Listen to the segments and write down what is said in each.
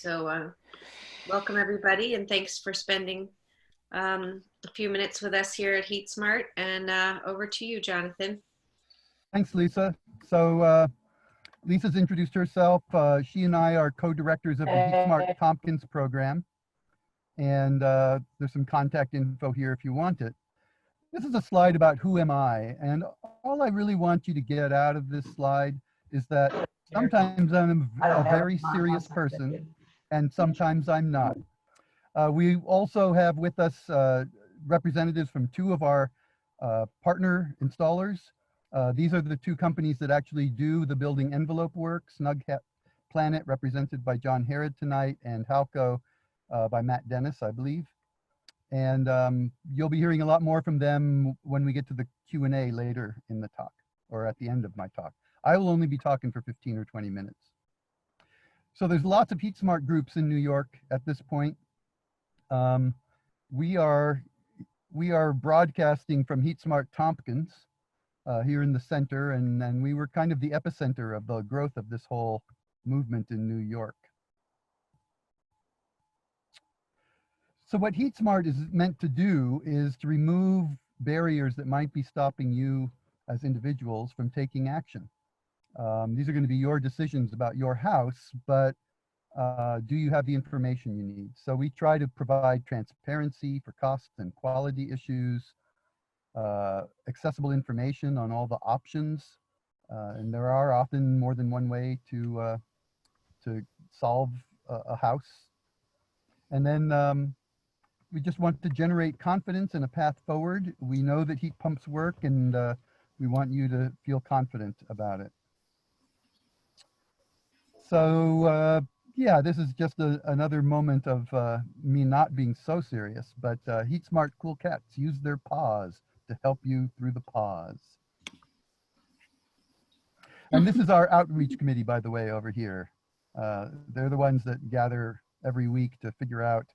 So welcome everybody, and thanks for spending a few minutes with us here at HeatSmart. And over to you, Jonathan. Thanks, Lisa. So Lisa's introduced herself. She and I are co-directors of the HeatSmart Tompkins program. And there's some contact info here if you want it. This is a slide about who am I. And all I really want you to get out of this slide is that sometimes I'm a very serious person and sometimes I'm not. We also have with us representatives from two of our partner installers. These are the two companies that actually do the building envelope work: SnugPlanet, represented by John Herrod tonight, and Halco by Matt Dennis, I believe. And you'll be hearing a lot more from them when we get to the Q&A later in the talk, or at the end of my talk. I will only be talking for 15 or 20 minutes. So there's lots of HeatSmart groups in New York at this point. We are broadcasting from HeatSmart Tompkins here in the center, and we were kind of the epicenter of the growth of this whole movement in New York. So what HeatSmart is meant to do is to remove barriers that might be stopping you as individuals from taking action. These are going to be your decisions about your house, but do you have the information you need? So we try to provide transparency for costs and quality issues, accessible information on all the options, and there are often more than one way to solve a house. And then we just want to generate confidence and a path forward. We know that heat pumps work, and we want you to feel confident about it. So yeah, this is just another moment of me not being so serious, but HeatSmart cool cats use their paws to help you through the pause. And this is our outreach committee, by the way, over here. They're the ones that gather every week to figure out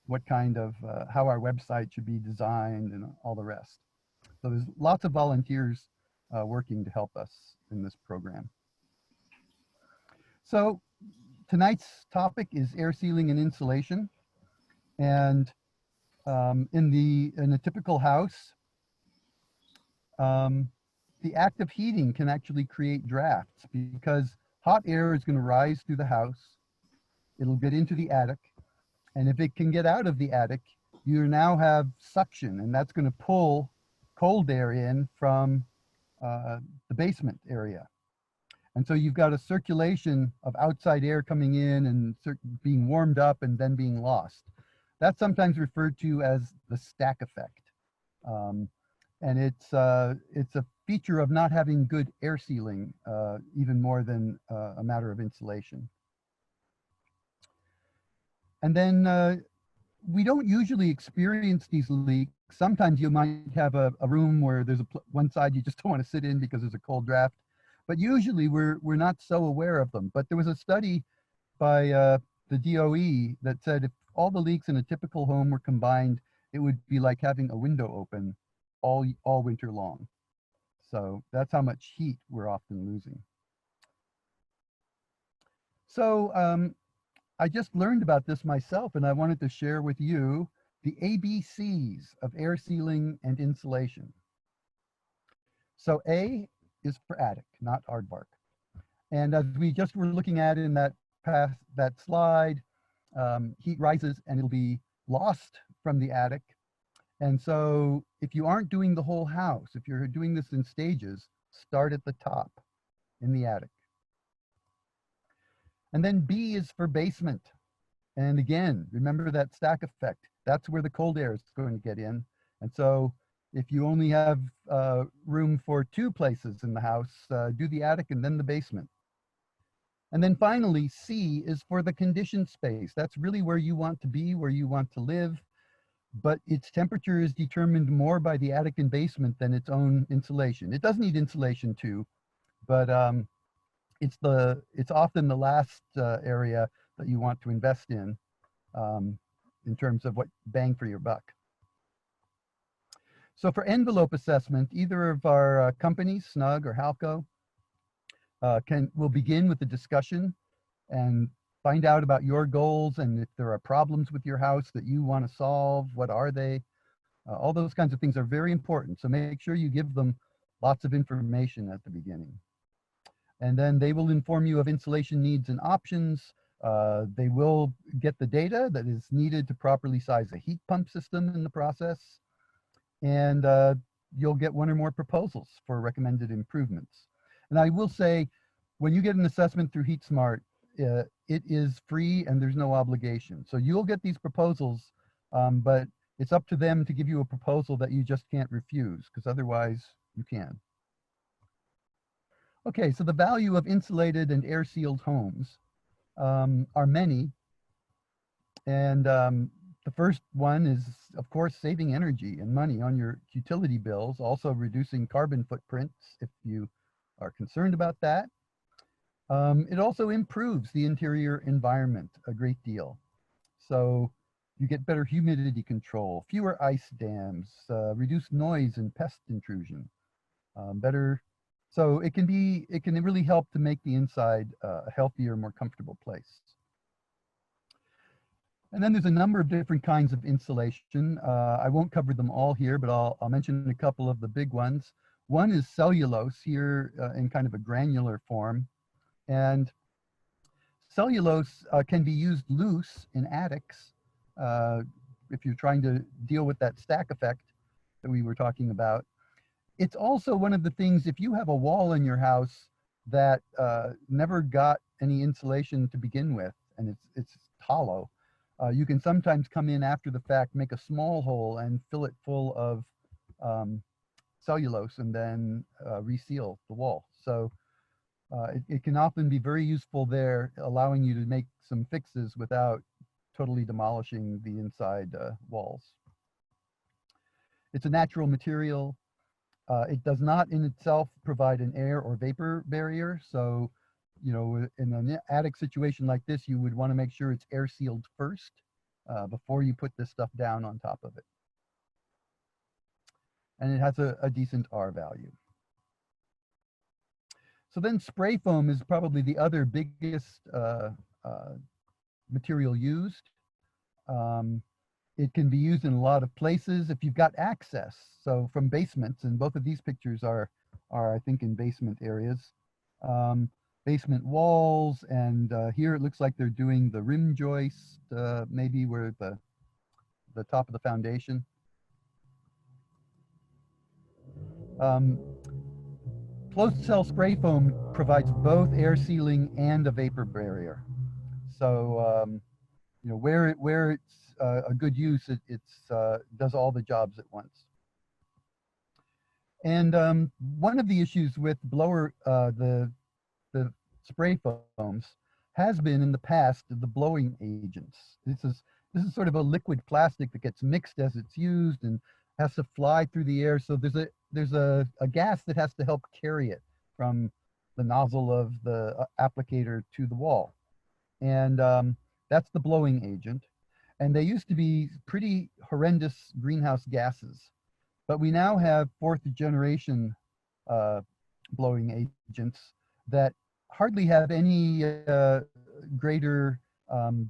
what kind of, how our website should be designed and all the rest. So there's lots of volunteers working to help us in this program. So tonight's topic is air sealing and insulation. And in a typical house, the act of heating can actually create drafts, because hot air is going to rise through the house. It'll get into the attic. And if it can get out of the attic, you now have suction, and that's going to pull cold air in from the basement area. And so you've got a circulation of outside air coming in and being warmed up and then being lost. That's sometimes referred to as the stack effect. And it's a feature of not having good air sealing, even more than a matter of insulation. And then we don't usually experience these leaks. Sometimes you might have a room where there's one side you just don't want to sit in because there's a cold draft. But usually we're not so aware of them. But there was a study by the DOE that said if all the leaks in a typical home were combined, it would be like having a window open all winter long. So that's how much heat we're often losing. So I just learned about this myself, and I wanted to share with you the ABCs of air sealing and insulation. So A is for attic, not aardvark. And as we just were looking at in that slide, heat rises and it'll be lost from the attic. And so if you aren't doing the whole house, if you're doing this in stages, start at the top in the attic. And then B is for basement. And again, remember that stack effect. That's where the cold air is going to get in. And so if you only have room for two places in the house, do the attic and then the basement. And then finally, C is for the conditioned space. That's really where you want to be, where you want to live. But its temperature is determined more by the attic and basement than its own insulation. It does need insulation too, but it's often the last area that you want to invest in terms of what bang for your buck. So for envelope assessment, either of our companies, Snug or Halco, will begin with the discussion, and find out about your goals, and if there are problems with your house that you want to solve, what are they? All those kinds of things are very important. So make sure you give them lots of information at the beginning. And then they will inform you of insulation needs and options. They will get the data that is needed to properly size a heat pump system in the process. And you'll get one or more proposals for recommended improvements. And I will say, when you get an assessment through HeatSmart, it is free and there's no obligation. So you'll get these proposals, but it's up to them to give you a proposal that you just can't refuse, because otherwise you can. Okay, so the value of insulated and air-sealed homes are many. And the first one is, of course, saving energy and money on your utility bills, also reducing carbon footprints if you are concerned about that. It also improves the interior environment a great deal. So you get better humidity control, fewer ice dams, reduced noise and pest intrusion, better. So it can really help to make the inside a healthier, more comfortable place. And then there's a number of different kinds of insulation. I won't cover them all here, but I'll mention a couple of the big ones. One is cellulose here in kind of a granular form. And cellulose can be used loose in attics if you're trying to deal with that stack effect that we were talking about. It's also one of the things, if you have a wall in your house that never got any insulation to begin with, and it's hollow, you can sometimes come in after the fact, make a small hole and fill it full of cellulose and then reseal the wall. So it can often be very useful there, allowing you to make some fixes without totally demolishing the inside walls. It's a natural material. It does not in itself provide an air or vapor barrier. So, you know, in an attic situation like this, you would want to make sure it's air sealed first before you put this stuff down on top of it. And it has a decent R value. So then spray foam is probably the other biggest material used. It can be used in a lot of places if you've got access. So from basements, and both of these pictures are I think, in basement areas. Basement walls, and here it looks like they're doing the rim joist, maybe where the top of the foundation. Closed cell spray foam provides both air sealing and a vapor barrier. So you know, where it's a good use, it does all the jobs at once. And one of the issues with the spray foams has been in the past the blowing agents. This is sort of a liquid plastic that gets mixed as it's used and has to fly through the air. So there's a gas that has to help carry it from the nozzle of the applicator to the wall. And that's the blowing agent. And they used to be pretty horrendous greenhouse gases. But we now have fourth generation blowing agents that hardly have any greater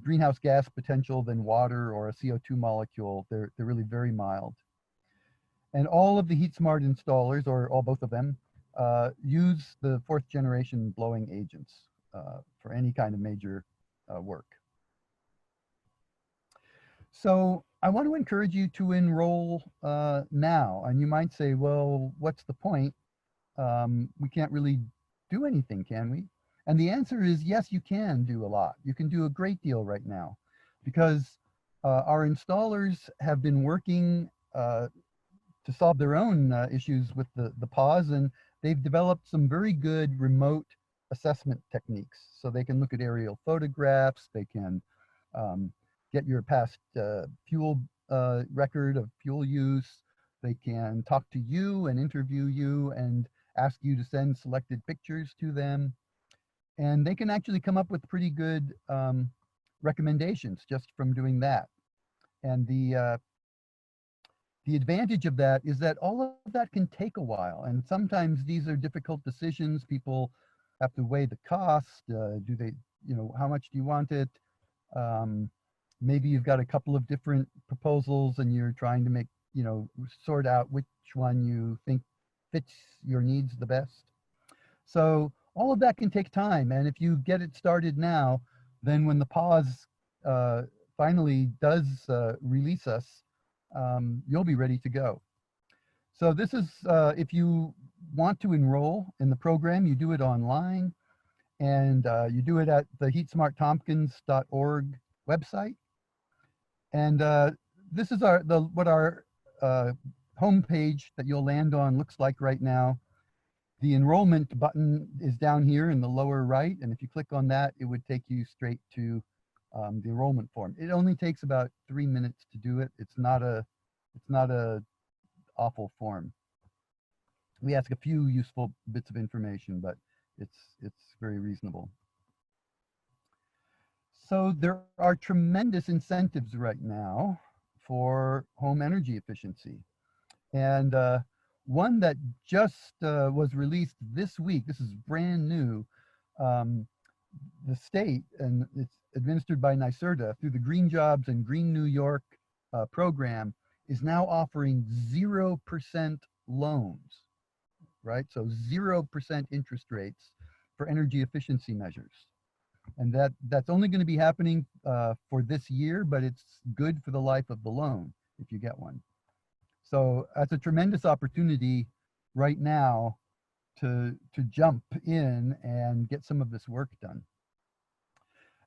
greenhouse gas potential than water or a CO2 molecule. They're really very mild. And all of the HeatSmart installers, or all both of them, use the fourth generation blowing agents for any kind of major work. So I want to encourage you to enroll now. And you might say, well, what's the point? We can't really do anything, can we? And the answer is yes, you can do a lot. You can do a great deal right now, because our installers have been working to solve their own issues with the pause, and they've developed some very good remote assessment techniques. So they can look at aerial photographs, they can get your past fuel record of fuel use, they can talk to you and interview you and ask you to send selected pictures to them. And they can actually come up with pretty good recommendations just from doing that. And the advantage of that is that all of that can take a while. And sometimes these are difficult decisions. People have to weigh the cost. Do they you know, how much do you want it? Maybe you've got a couple of different proposals and you're trying to make, you know, sort out which one you think fits your needs the best. So all of that can take time. And if you get it started now, then when the pause finally does release us, you'll be ready to go. So this is, if you want to enroll in the program, you do it online, and you do it at the HeatSmartTompkins.org website. And this is what our homepage that you'll land on looks like right now. The enrollment button is down here in the lower right, and if you click on that, it would take you straight to the enrollment form. It only takes about 3 minutes to do it. It's not a awful form. We ask a few useful bits of information, but it's very reasonable. So there are tremendous incentives right now for home energy efficiency. And one that just was released this week, this is brand new, the state, and it's administered by NYSERDA through the Green Jobs and Green New York program, is now offering 0% loans, right? So 0% interest rates for energy efficiency measures. And that's only going to be happening for this year, but it's good for the life of the loan if you get one. So that's a tremendous opportunity right now to jump in and get some of this work done.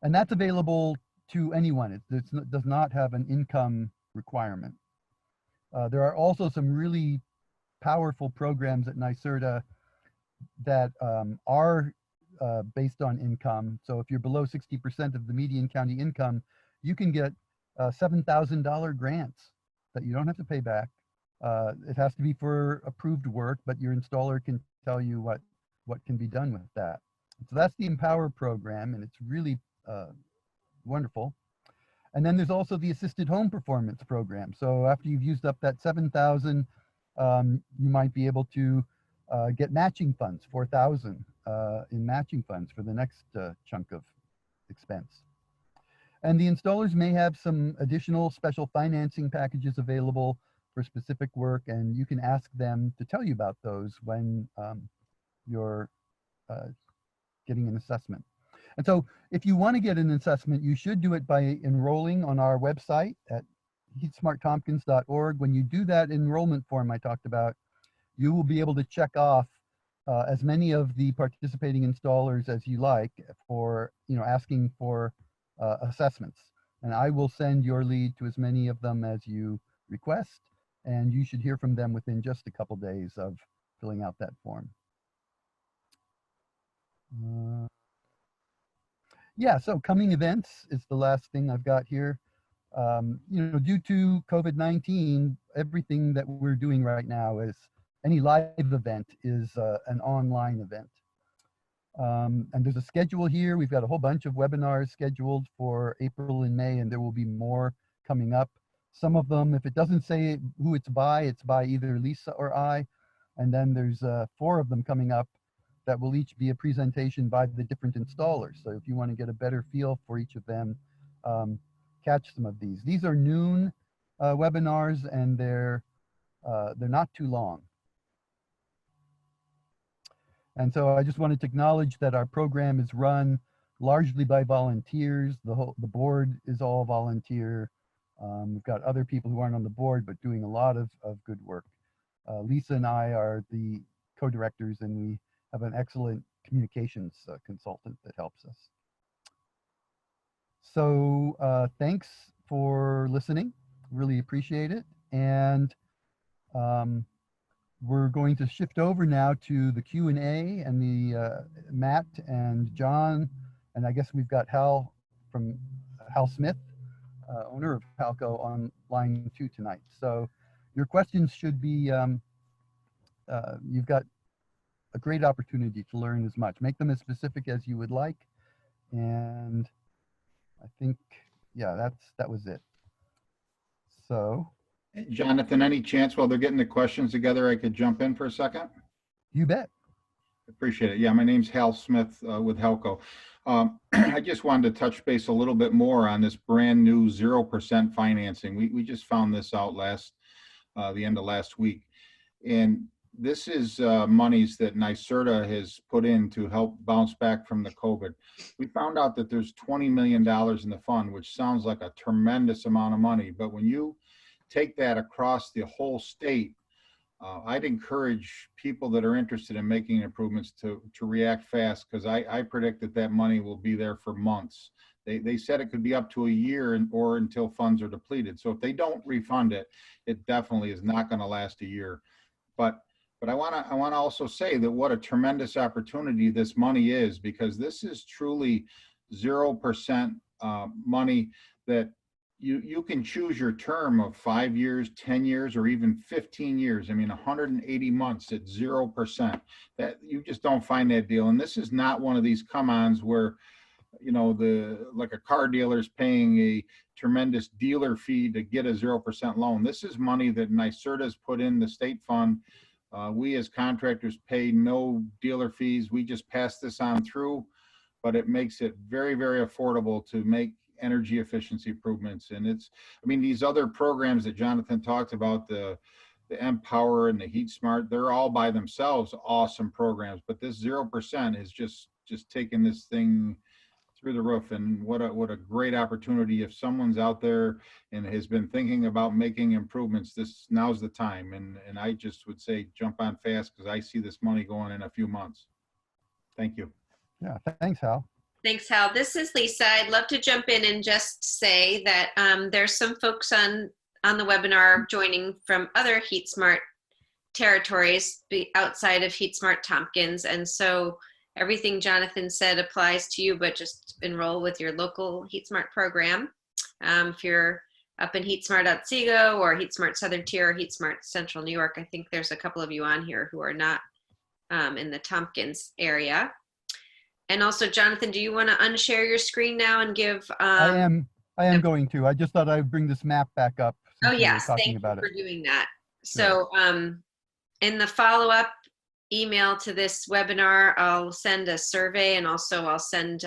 And that's available to anyone. It does not have an income requirement. There are also some really powerful programs at NYSERDA that are based on income. So if you're below 60% of the median county income, you can get $7,000 grants that you don't have to pay back. It has to be for approved work, but your installer can tell you what can be done with that. So that's the Empower program, and it's really wonderful. And then there's also the Assisted Home Performance program. So after you've used up that $7,000, you might be able to get matching funds, $4,000 in matching funds for the next chunk of expense. And the installers may have some additional special financing packages available for specific work, and you can ask them to tell you about those when you're getting an assessment. And so if you want to get an assessment, you should do it by enrolling on our website at HeatSmartTompkins.org. When you do that enrollment form I talked about, you will be able to check off as many of the participating installers as you like for, you know, asking for assessments. And I will send your lead to as many of them as you request, and you should hear from them within just a couple days of filling out that form. Yeah, so coming events is the last thing I've got here. You know, due to COVID-19, everything that we're doing right now is any live event is an online event. And there's a schedule here. We've got a whole bunch of webinars scheduled for April and May, and there will be more coming up. Some of them, if it doesn't say who it's by either Lisa or I. And then there's 4 of them coming up that will each be a presentation by the different installers. So if you want to get a better feel for each of them, catch some of these. These are noon webinars, and they're not too long. And so I just wanted to acknowledge that our program is run largely by volunteers. The board is all volunteer. We've got other people who aren't on the board, but doing a lot of good work. Lisa and I are the co-directors, and we have an excellent communications consultant that helps us. So thanks for listening. Really appreciate it. And we're going to shift over now to the Q&A and the Matt and John, and I guess we've got Hal Smith, owner of Halco, on line 2 tonight. So your questions should be, you've got a great opportunity to learn as much. Make them as specific as you would like. And I think, yeah, that was it. So. Jonathan, any chance while they're getting the questions together, I could jump in for a second? You bet. Appreciate it. Yeah, my name's Hal Smith with Halco. I just wanted to touch base a little bit more on this brand new 0% financing. We just found this out the end of last week. And this is monies that NYSERDA has put in to help bounce back from the COVID. We found out that there's $20 million in the fund, which sounds like a tremendous amount of money. But when you take that across the whole state, I'd encourage people that are interested in making improvements to react fast, because I predict that money will be there for months. They said it could be up to a year or until funds are depleted. So if they don't refund it, it definitely is not going to last a year. But I want to also say that what a tremendous opportunity this money is, because this is truly 0% money that you can choose your term of 5 years, 10 years, or even 15 years. I mean, 180 months at 0%. That you just don't find that deal. And this is not one of these come-ons where, you know, like a car dealer's paying a tremendous dealer fee to get a 0% loan. This is money that NYSERDA's put in the state fund. We as contractors pay no dealer fees. We just pass this on through, but it makes it very, very affordable to make energy efficiency improvements. And I mean, these other programs that Jonathan talked about, the Empower and the HeatSmart, they're all by themselves awesome programs, but this 0% is just taking this thing through the roof. And what a great opportunity. If someone's out there and has been thinking about making improvements, now's the time. And I just would say jump on fast, because I see this money going in a few months. Thank you. Yeah, thanks, Hal. Thanks, Hal. This is Lisa. I'd love to jump in and just say that there's some folks on the webinar joining from other HeatSmart territories outside of HeatSmart Tompkins. And so everything Jonathan said applies to you, but just enroll with your local HeatSmart program. If you're up in HeatSmart Otsego or HeatSmart Southern Tier or HeatSmart Central New York, I think there's a couple of you on here who are not in the Tompkins area. And also, Jonathan, do you want to unshare your screen now and give? I am going to. I just thought I'd bring this map back up. Oh yes, thank you for doing that. Sure. So in the follow-up email to this webinar, I'll send a survey, and also I'll send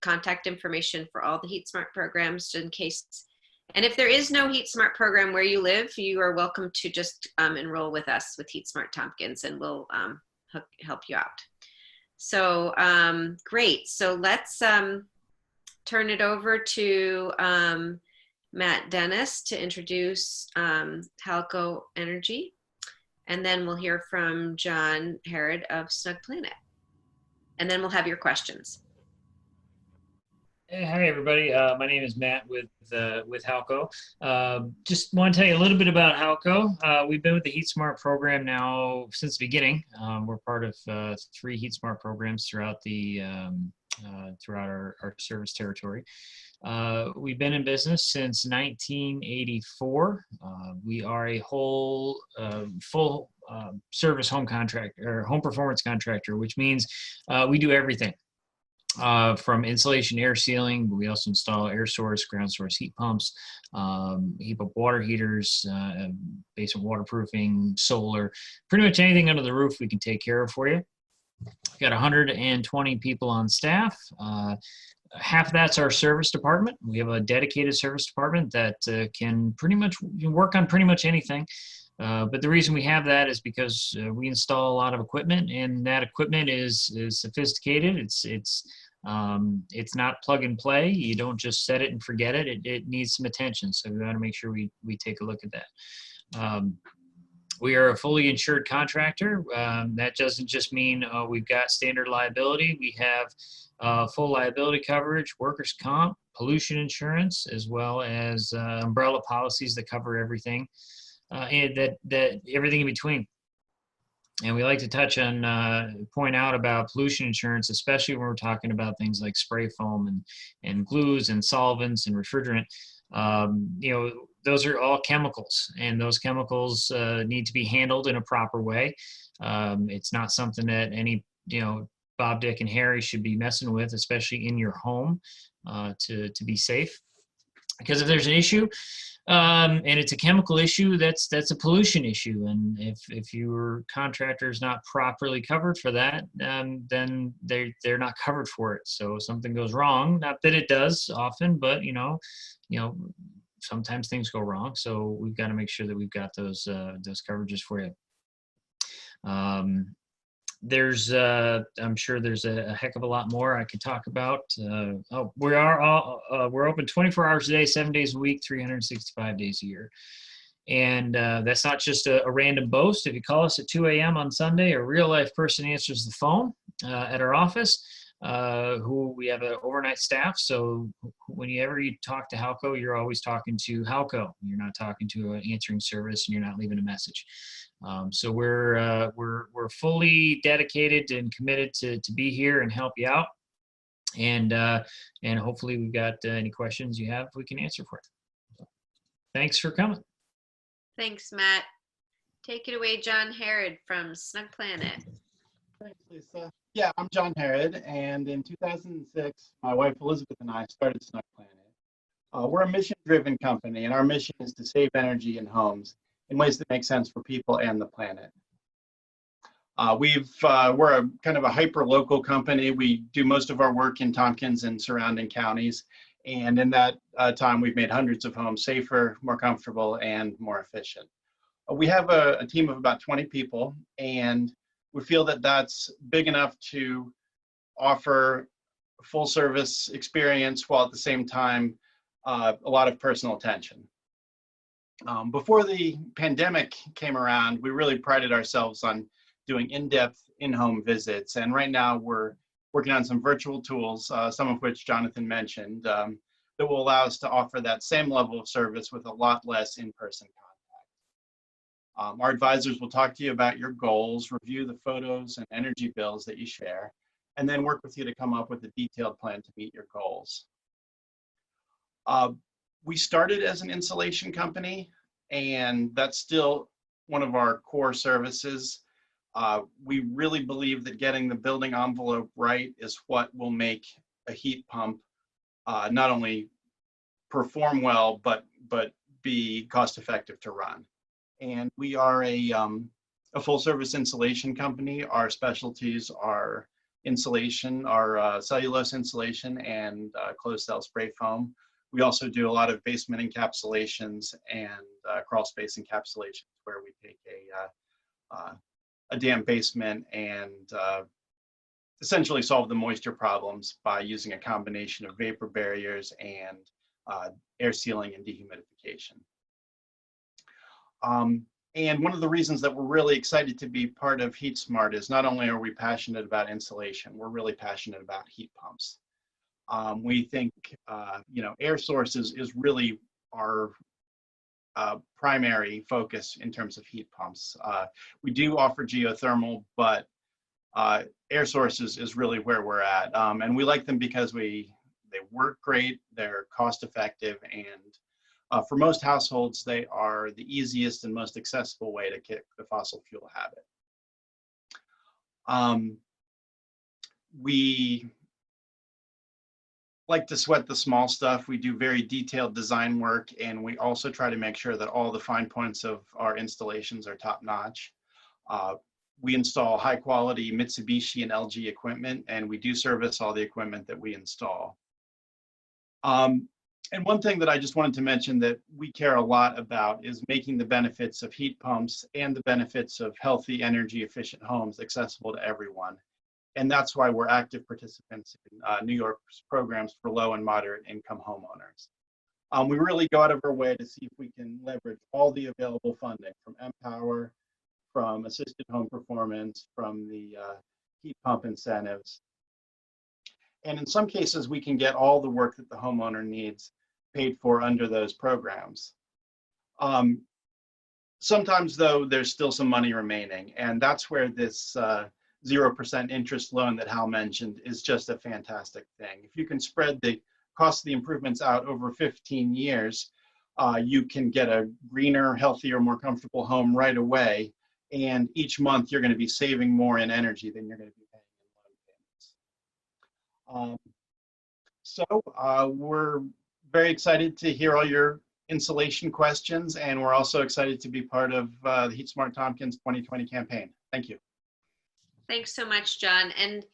contact information for all the HeatSmart programs in case. And if there is no HeatSmart program where you live, you are welcome to just enroll with us with HeatSmart Tompkins, and we'll help you out. So great. So let's turn it over to Matt Dennis to introduce Halco Energy. And then we'll hear from John Herrod of SnugPlanet. And then we'll have your questions. Hey, hi everybody. My name is Matt with Halco. Just want to tell you a little bit about Halco. We've been with the HeatSmart program now since the beginning. We're part of 3 HeatSmart programs throughout our service territory. We've been in business since 1984. We are a full service home contractor, or home performance contractor, which means we do everything. From insulation, air sealing, but we also install air source, ground source heat pumps, heat pump water heaters, basement waterproofing, solar, pretty much anything under the roof we can take care of for you. We've got 120 people on staff. Half of that's our service department. We have a dedicated service department that can pretty much work on pretty much anything. But the reason we have that is because we install a lot of equipment, and that equipment is sophisticated. It's not plug and play. You don't just set it and forget it. It needs some attention. So we want to make sure we take a look at that. We are a fully insured contractor. That doesn't just mean we've got standard liability. We have full liability coverage, workers' comp, pollution insurance, as well as umbrella policies that cover everything. And that everything in between. And we like to touch on, point out about pollution insurance, especially when we're talking about things like spray foam and glues and solvents and refrigerant. Those are all chemicals, and those chemicals need to be handled in a proper way. It's not something that any, Bob, Dick, and Harry should be messing with, especially in your home, to be safe. Because if there's an issue, And it's a chemical issue. That's a pollution issue. And if your contractor is not properly covered for that, then they're not covered for it. So if something goes wrong, not that it does often, but sometimes things go wrong. So we've got to make sure that we've got those coverages for you. I'm sure there's a heck of a lot more I could talk about. We're open 24 hours a day, 7 days a week, 365 days a year. And that's not just a random boast. If you call us at 2 a.m. on Sunday, a real life person answers the phone at our office. Who we have an overnight staff. So whenever you talk to Halco, you're always talking to Halco. You're not talking to an answering service, and you're not leaving a message. So we're fully dedicated and committed to be here and help you out. And hopefully we've got any questions you have we can answer for you. So, thanks for coming. Thanks, Matt. Take it away, John Herrod from SnugPlanet. Thanks, Lisa. Yeah, I'm John Herrod, and in 2006, my wife Elizabeth and I started SnugPlanet. We're a mission-driven company, and our mission is to save energy in homes in ways that make sense for people and the planet. We're a kind of a hyper-local company. We do most of our work in Tompkins and surrounding counties, and in that time, we've made hundreds of homes safer, more comfortable, and more efficient. We have a team of about 20 people, and we feel that that's big enough to offer a full service experience while at the same time a lot of personal attention. Before the pandemic came around, we really prided ourselves on doing in-depth in-home visits, and right now we're working on some virtual tools, some of which Jonathan mentioned, that will allow us to offer that same level of service with a lot less in-person contact. Our advisors will talk to you about your goals, review the photos and energy bills that you share, and then work with you to come up with a detailed plan to meet your goals. We started as an insulation company, and that's still one of our core services. We really believe that getting the building envelope right is what will make a heat pump not only perform well, but be cost effective to run. And we are a full service insulation company. Our specialties are insulation, our cellulose insulation and closed cell spray foam. We also do a lot of basement encapsulations and crawl space encapsulations where we take a damp basement and essentially solve the moisture problems by using a combination of vapor barriers and air sealing and dehumidification. And one of the reasons that we're really excited to be part of HeatSmart is not only are we passionate about insulation, we're really passionate about heat pumps. We think, air sources is really our primary focus in terms of heat pumps. We do offer geothermal, but air sources is really where we're at. And we like them because they work great, they're cost effective, and for most households, they are the easiest and most accessible way to kick the fossil fuel habit. We like to sweat the small stuff. We do very detailed design work, and we also try to make sure that all the fine points of our installations are top notch. We install high quality Mitsubishi and LG equipment, and we do service all the equipment that we install. And one thing that I just wanted to mention that we care a lot about is making the benefits of heat pumps and the benefits of healthy, energy efficient homes accessible to everyone. And that's why we're active participants in New York's programs for low and moderate income homeowners. We really go out of our way to see if we can leverage all the available funding from Empower, from assisted home performance, from the heat pump incentives. And in some cases, we can get all the work that the homeowner needs paid for under those programs. Sometimes, though, there's still some money remaining, and that's where this 0% interest loan that Hal mentioned is just a fantastic thing. If you can spread the cost of the improvements out over 15 years, you can get a greener, healthier, more comfortable home right away, and each month you're going to be saving more in energy than you're going to be paying in loan payments. So we're very excited to hear all your insulation questions, and we're also excited to be part of the HeatSmart Tompkins 2020 campaign. Thank you. Thanks so much, John. And